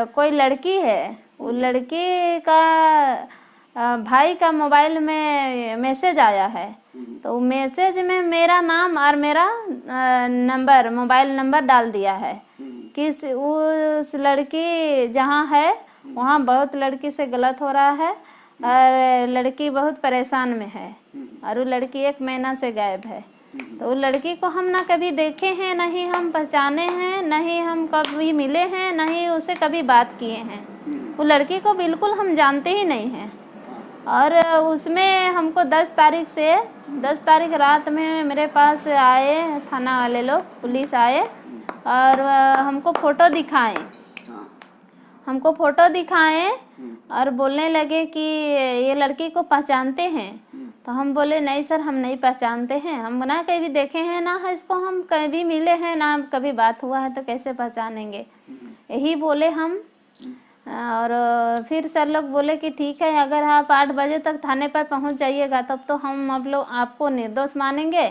कोई लड़की है, वो लड़की का भाई का मोबाइल में मैसेज आया है, तो मैसेज में मेरा नाम और मेरा नंबर, मोबाइल नंबर डाल दिया है कि उस लड़की जहाँ है वहाँ बहुत लड़की से गलत हो रहा है और लड़की बहुत परेशान में है और वो लड़की 1 महीना से गायब है। तो वो लड़की को हम ना कभी देखे हैं, ना ही हम पहचाने हैं, ना ही हम कभी मिले हैं, ना ही उससे कभी बात किए हैं। वो लड़की को बिल्कुल हम जानते ही नहीं हैं। और उसमें हमको 10 तारीख रात में मेरे पास आए थाना वाले लोग, पुलिस आए और हमको फ़ोटो दिखाएं और बोलने लगे कि ये लड़की को पहचानते हैं। तो हम बोले नहीं सर, हम नहीं पहचानते हैं, हम ना कभी देखे हैं, ना है इसको हम कभी मिले हैं, ना कभी बात हुआ है, तो कैसे पहचानेंगे, यही बोले हम। और फिर सर लोग बोले कि ठीक है, अगर आप 8 बजे तक थाने पर पहुंच जाइएगा तब तो हम आप लोग आपको निर्दोष मानेंगे,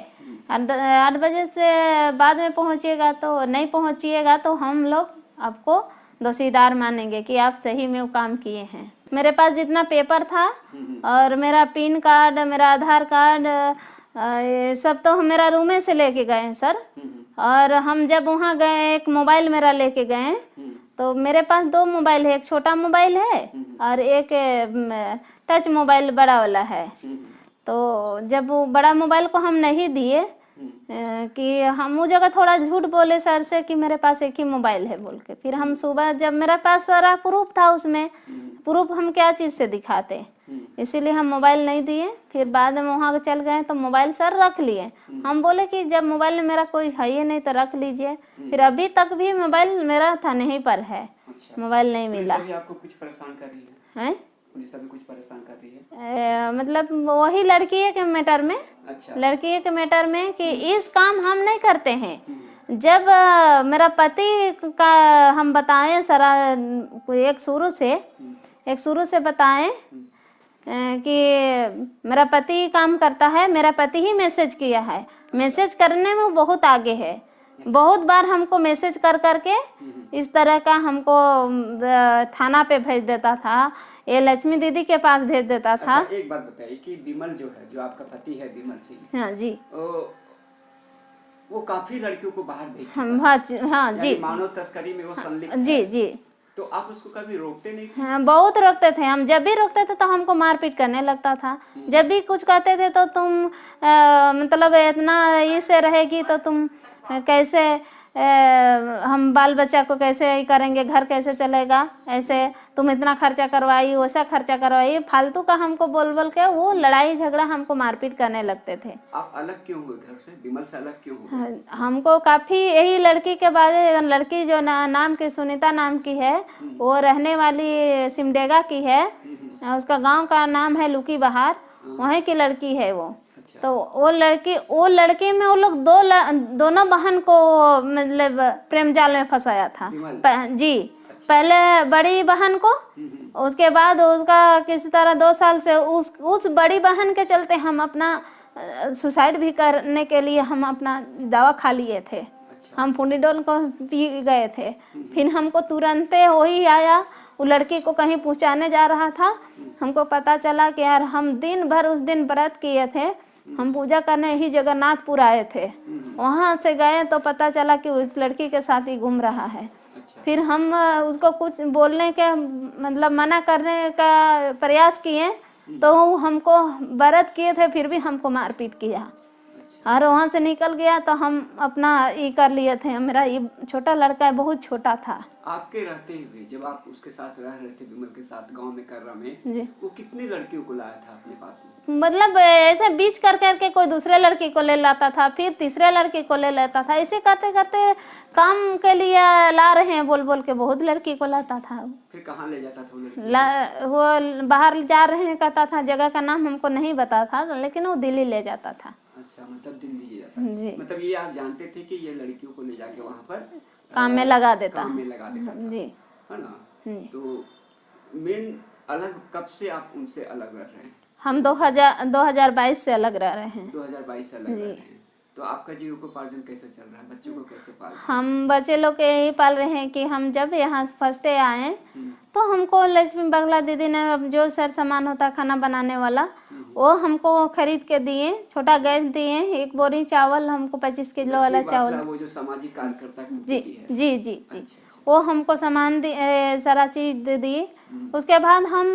8 बजे से बाद में पहुंचिएगा तो नहीं पहुंचिएगा तो हम लोग आपको दोषीदार मानेंगे कि आप सही में वो काम किए हैं। मेरे पास जितना पेपर था और मेरा पिन कार्ड, मेरा आधार कार्ड, ये सब तो मेरा रूमे से लेके गए हैं सर। और हम जब वहाँ गए, एक मोबाइल मेरा लेके गए, तो मेरे पास 2 मोबाइल है, एक छोटा मोबाइल है और एक टच मोबाइल बड़ा वाला है। तो जब वो बड़ा मोबाइल को हम नहीं दिए कि हम वो जगह थोड़ा झूठ बोले सर से कि मेरे पास एक ही मोबाइल है बोल के, फिर हम सुबह जब मेरे पास सारा प्रूफ था, उसमें प्रूफ हम क्या चीज़ से दिखाते, इसीलिए हम मोबाइल नहीं दिए। फिर बाद में वहाँ चल गए तो मोबाइल सर रख लिए। हम बोले कि जब मोबाइल में मेरा कोई है ही नहीं तो रख लीजिए। फिर अभी तक भी मोबाइल मेरा थाने ही पर है। अच्छा। मोबाइल नहीं मिला। पुलिस अभी आपको कुछ परेशान कर रही है? पुलिस अभी कुछ परेशान कर रही है? मतलब वही लड़की के मैटर में। अच्छा। लड़की के मैटर में कि इस काम हम नहीं करते हैं। जब मेरा पति का हम बताएं सरा, एक शुरू से बताएं कि मेरा पति काम करता है, मेरा पति ही मैसेज किया है। मैसेज करने में बहुत आगे है, बहुत बार हमको मैसेज कर करके इस तरह का हमको थाना पे भेज देता था, ये लक्ष्मी दीदी के पास भेज देता था। अच्छा, एक बात बताइए कि विमल जो है, जो आपका पति है विमल सिंह, हाँ जी, वो काफी लड़कियों को बाहर भेजता है। हाँ जी, मानव तस्करी में वो संलिप्त है। जी जी। तो आप उसको कभी रोकते नहीं थे? हाँ, बहुत रोकते थे हम। जब भी रोकते थे तो हमको मारपीट करने लगता था। जब भी कुछ कहते थे तो तुम मतलब इतना इससे रहेगी तो तुम कैसे हम बाल बच्चा को कैसे करेंगे, घर कैसे चलेगा, ऐसे तुम इतना खर्चा करवाई, वैसा खर्चा करवाई, फालतू का हमको बोल बोल के वो लड़ाई झगड़ा हमको मारपीट करने लगते थे। आप अलग क्यों हुए घर से? विमल से अलग क्यों हुए? हमको काफ़ी यही लड़की के बाद, लड़की जो नाम की सुनीता नाम की है, वो रहने वाली सिमडेगा की है, उसका गांव का नाम है लुकी बहार, वहीं की लड़की है वो। तो वो लड़की में वो लोग दोनों बहन को मतलब प्रेम जाल में फंसाया था जी। पहले बड़ी बहन को, उसके बाद उसका किसी तरह 2 साल से उस बड़ी बहन के चलते हम अपना सुसाइड भी करने के लिए हम अपना दवा खा लिए थे। हम फुनीडोल को पी गए थे। फिर हमको तुरंत वही आया, वो लड़की को कहीं पहुंचाने जा रहा था, हमको पता चला कि यार हम दिन भर उस दिन व्रत किए थे, हम पूजा करने ही जगन्नाथपुर आए थे, वहाँ से गए तो पता चला कि उस लड़की के साथ ही घूम रहा है। फिर हम उसको कुछ बोलने के मतलब मना करने का प्रयास किए तो हमको व्रत किए थे, फिर भी हमको मारपीट किया और वहाँ से निकल गया तो हम अपना ये कर लिए थे। मेरा ये छोटा लड़का है, बहुत छोटा था। आपके रहते हुए जब आप उसके साथ रह रहे थे, विमल के साथ गांव में कर्रा में, वो कितनी लड़कियों को लाया था अपने पास में? मतलब ऐसे बीच कर करके कोई दूसरे लड़की को ले लाता था, फिर तीसरे लड़की को ले लेता था, ऐसे करते करते काम के लिए ला रहे हैं बोल बोल के बहुत लड़की को लाता था। फिर कहाँ ले जाता था वो बाहर जा रहे हैं कहता था, जगह का नाम हमको नहीं पता था, लेकिन वो दिल्ली ले जाता था। अच्छा, मतलब दिल्ली ले जाता था। मतलब ये आप जानते थे कि ये लड़कियों को ले जाके वहाँ पर काम में लगा देता जी, है ना? तो मेन अलग कब से आप उनसे अलग रह रहे हैं? हम 2022 से अलग रह रहे हैं। 2022 से अलग रह रहे हैं। तो आपका जीविकोपार्जन कैसे चल रहा है, बच्चों को कैसे पाल रहे हैं? हम बच्चे लोग के यही पाल रहे हैं कि हम जब यहाँ फर्स्ट डे आए तो हमको लक्ष्मी बगला दीदी ने अब जो सर सामान होता खाना बनाने वाला वो हमको खरीद के दिए। छोटा गैस दिए, 1 बोरी चावल, हमको 25 किलो वाला लक्ष्मी चावल। बाखला वो जो सामाजिक कार्यकर्ता की जी दीदी है। जी जी जी अच्छा। वो हमको सामान सारा चीज़ दे दिए। उसके बाद हम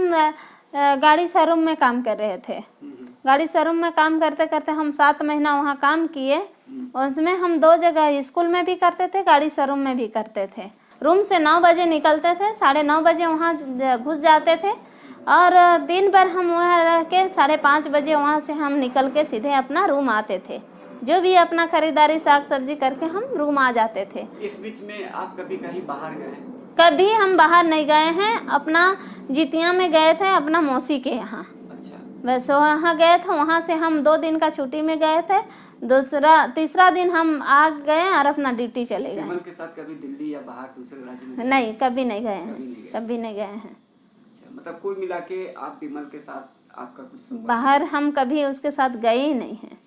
गाड़ी शोरूम में काम कर रहे थे। गाड़ी शोरूम में काम करते करते हम 7 महीना वहाँ काम किए। उसमें हम 2 जगह स्कूल में भी करते थे, गाड़ी शोरूम में भी करते थे। रूम से 9 बजे निकलते थे, 9:30 बजे वहाँ घुस जाते थे और दिन भर हम वहाँ रह के 5:30 बजे वहाँ से हम निकल के सीधे अपना रूम आते थे। जो भी अपना खरीदारी साग सब्जी करके हम रूम आ जाते थे। इस बीच में आप कभी कहीं बाहर गए? कभी हम बाहर नहीं गए हैं। अपना जितिया में गए थे अपना मौसी के यहाँ। अच्छा। बस वहाँ गए थे, वहाँ से हम 2 दिन का छुट्टी में गए थे। तीसरा दिन हम आ गए और अपना ड्यूटी चले गए। विमल के साथ कभी दिल्ली या बाहर दूसरे राज्य में? नहीं, कभी नहीं गए हैं, कभी नहीं गए। कभी नहीं गए हैं। अच्छा, मतलब कुल मिला के आप विमल के साथ आपका कुछ संपर्क? बाहर हम कभी उसके साथ गए ही नहीं हैं।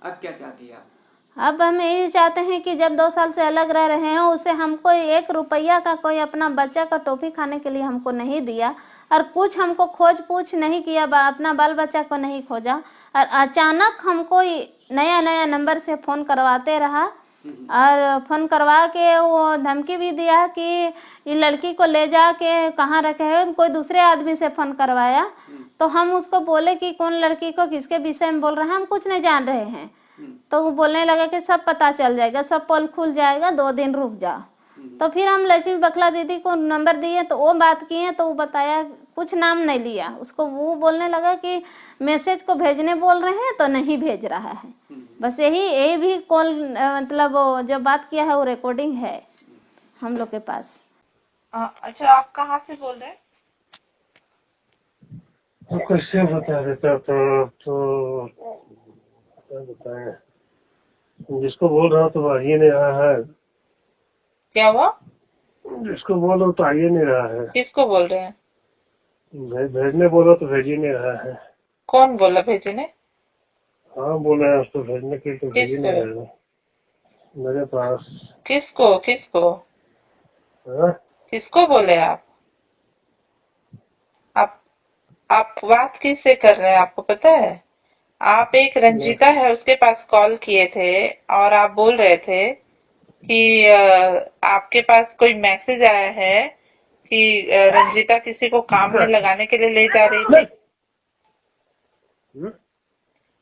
अब क्या चाहती है आप? अब हम यही चाहते हैं कि जब 2 साल से अलग रह रहे हैं उसे हमको 1 रुपया का कोई अपना बच्चा का टॉफी खाने के लिए हमको नहीं दिया और कुछ हमको खोज पूछ नहीं किया, अपना बाल बच्चा को नहीं खोजा। और अचानक हमको नया नंबर से फ़ोन करवाते रहा और फ़ोन करवा के वो धमकी भी दिया कि ये लड़की को ले जा के कहाँ रखे हैं। कोई दूसरे आदमी से फ़ोन करवाया तो हम उसको बोले कि कौन लड़की को किसके विषय में बोल रहे हैं, हम कुछ नहीं जान रहे हैं। तो वो बोलने लगा कि सब पता चल जाएगा, सब पोल खुल जाएगा, 2 दिन रुक जाओ। तो फिर हम लक्ष्मी बकला दीदी को नंबर दिए तो वो बात किए तो वो बताया, कुछ नाम नहीं लिया उसको। वो बोलने लगा कि मैसेज को भेजने बोल रहे हैं तो नहीं भेज रहा है। बस यही भी कॉल मतलब जो बात किया है वो रिकॉर्डिंग है हम लोग के पास। अच्छा, आप कहाँ से बोल रहे हैं? तो कैसे बता देता तो क्या बताएं, जिसको बोल रहा हूँ तो आ ही नहीं रहा है। क्या हुआ? जिसको बोल रहा हूँ तो आ ही नहीं रहा है। किसको बोल रहे हैं? भेजने बोलो तो भेज ही नहीं रहा है। कौन बोला भेजने? हाँ बोला है उसको भेजने के लिए तो भेज ही नहीं किसको? रहा है मेरे पास। किसको किसको हाँ? किसको बोले आप? आप बात किससे कर रहे हैं, आपको पता है? आप एक रंजीता है उसके पास कॉल किए थे और आप बोल रहे थे कि आपके पास कोई मैसेज आया है कि रंजीता किसी को काम में लगाने के लिए ले जा रही थी।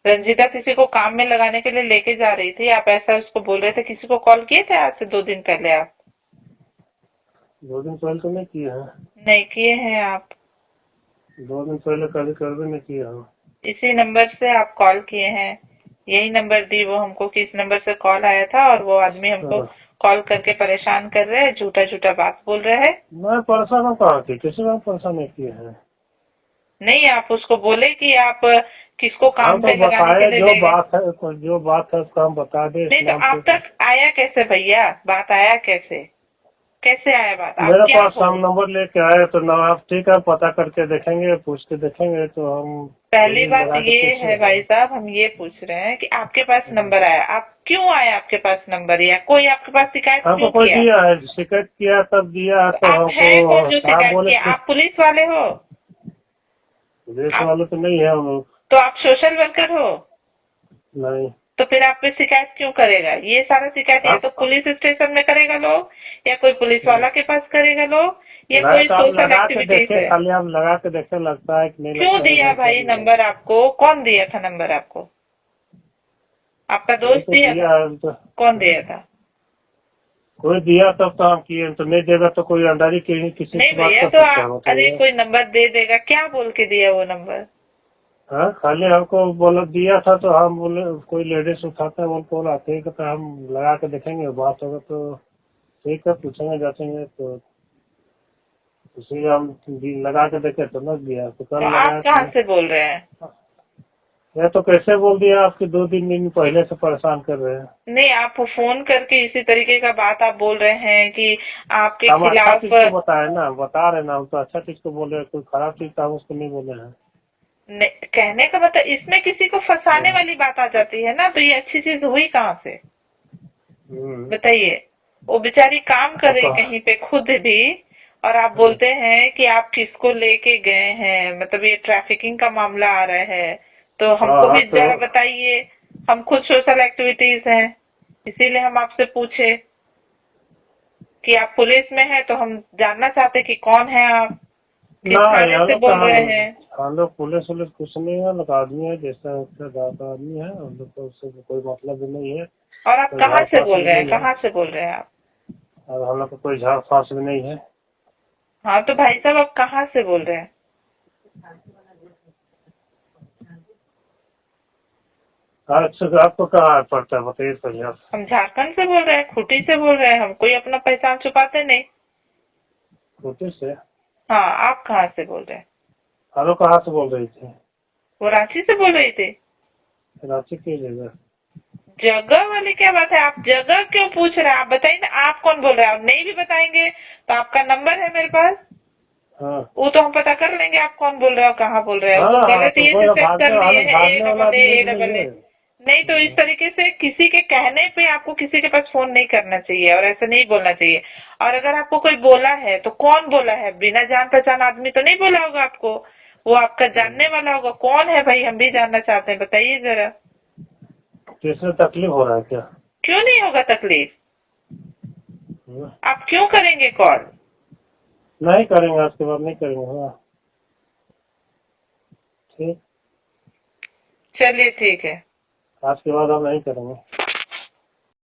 रंजीता किसी को काम में लगाने के लिए लेके जा रही थी, आप ऐसा उसको बोल रहे थे। किसी को कॉल किए थे आज से 2 दिन पहले आप? 2 दिन पहले तो नहीं किया है। नहीं किए हैं आप? 2 दिन पहले कभी कर भी नहीं किया हूँ। इसी नंबर से आप कॉल किए हैं? यही नंबर दी वो हमको कि इस नंबर से कॉल आया था और वो आदमी हमको कॉल करके परेशान कर रहे हैं, झूठा झूठा बात बोल रहे हैं। मैं परेशान कहाँ की, किसी को परेशान नहीं किया है। नहीं, आप उसको बोले कि आप किसको काम पे लगाने के लिए जो बात है उसका हम बता दे। नहीं तो आप तक आया कैसे भैया? बात आया कैसे आया बात? मेरे पास हम नंबर लेके आए तो ना आप ठीक है पता करके देखेंगे, पूछ के देखेंगे तो हम। पहली बात ये है भाई साहब, हम ये पूछ रहे हैं कि आपके पास नंबर आया, आप क्यों आया आपके पास नंबर, या कोई आपके पास शिकायत क्यों कोई किया? दिया है, शिकायत किया तब दिया तो आप है कौन जो शिकायत किया? आप पुलिस वाले हो? पुलिस वाले तो नहीं है हम लोग। तो आप सोशल वर्कर हो? नहीं। तो फिर आप पे शिकायत क्यों करेगा? ये सारा शिकायत या तो पुलिस स्टेशन में करेगा लोग, या कोई पुलिस वाला के पास करेगा लोग, या कोई सोशल एक्टिविटीज है। खाली आप लगा के देखे लगता है कि नहीं। क्यों दिया भाई नंबर आपको? कौन दिया था नंबर आपको? आपका दोस्त दिया था? कौन दिया था? कोई दिया तब तो हम किए, तो नहीं देगा तो कोई अंदाजी किसी नहीं भैया, तो आप अरे कोई नंबर दे देगा, क्या बोल के दिया वो नंबर? हाँ, खाली हमको बोला दिया था तो हम बोले कोई लेडीज उठाता है वो कॉल आते हैं तो हम लगा के देखेंगे, बात होगा तो ठीक है पूछेंगे जाचेंगे तो इसलिए हम लगा के देखे तो न दिया। तो कल आप कहाँ से बोल रहे हैं? मैं तो कैसे बोल दिया आपके 2-3 दिन पहले से परेशान कर रहे हैं। नहीं, आप फोन करके इसी तरीके का बात आप बोल रहे हैं कि आपके खिलाफ खिलाफ। बताए ना, बता रहे ना, हम तो अच्छा चीज को बोल रहे हैं, कोई खराब चीज तो हम उसको नहीं बोले हैं। कहने का मतलब इसमें किसी को फंसाने वाली बात आ जाती है ना, तो ये अच्छी चीज हुई कहाँ से बताइए। वो बेचारी काम कर रही कहीं पे खुद भी, और आप बोलते हैं कि आप किसको लेके गए हैं, मतलब ये ट्रैफिकिंग का मामला आ रहा है, तो हमको भी जरा बताइए। हम खुद सोशल एक्टिविटीज हैं, इसीलिए हम आपसे पूछे कि आप पुलिस में हैं, तो हम जानना चाहते कि कौन है आप, किस थाने से बोल रहे हैं। हम लोग पुलिस कुछ नहीं है, लोग आदमी है, जैसा जाता आदमी है, हम लोग को उससे कोई मतलब भी नहीं है। और आप कहाँ से बोल रहे हैं, कहाँ से बोल रहे हैं आप? और हम लोग को कोई झाड़ फांस भी नहीं है। हाँ तो भाई साहब आप कहाँ से बोल रहे हैं? अच्छा, आपको कहाँ पड़ता है बताइए पहले आप। हम झारखंड से बोल रहे हैं, खूंटी से बोल रहे हैं, हम कोई अपना पहचान छुपाते नहीं। खूंटी से? हाँ, आप कहाँ से बोल रहे हैं? हम लोग कहाँ से बोल रही थी? वो रांची से बोल रही थी। रांची की जगह? जगह वाली क्या बात है, आप जगह क्यों पूछ रहे हैं? आप बताइए ना, आप कौन बोल रहे हैं? आप नहीं भी बताएंगे तो आपका नंबर है मेरे पास, हाँ। वो तो हम पता कर लेंगे आप कौन बोल रहे हो, कहाँ बोल रहे हो। हाँ, वो गलत तो ये से चेक कर लिए भागने वाला है नहीं, तो इस तरीके से किसी के कहने पे आपको किसी के पास फोन नहीं करना चाहिए और ऐसा नहीं बोलना चाहिए। और अगर आपको कोई बोला है तो कौन बोला है? बिना जान पहचान आदमी तो नहीं बोला होगा आपको, वो आपका जानने वाला होगा। कौन है भाई, हम भी जानना चाहते हैं, बताइए जरा। किसमें तकलीफ हो रहा है क्या? क्यों नहीं होगा तकलीफ? आप क्यों करेंगे कॉल? नहीं करेंगे, आज के बाद नहीं करेंगे। हाँ ठीक, चलिए ठीक है। आज के बाद हम नहीं करेंगे।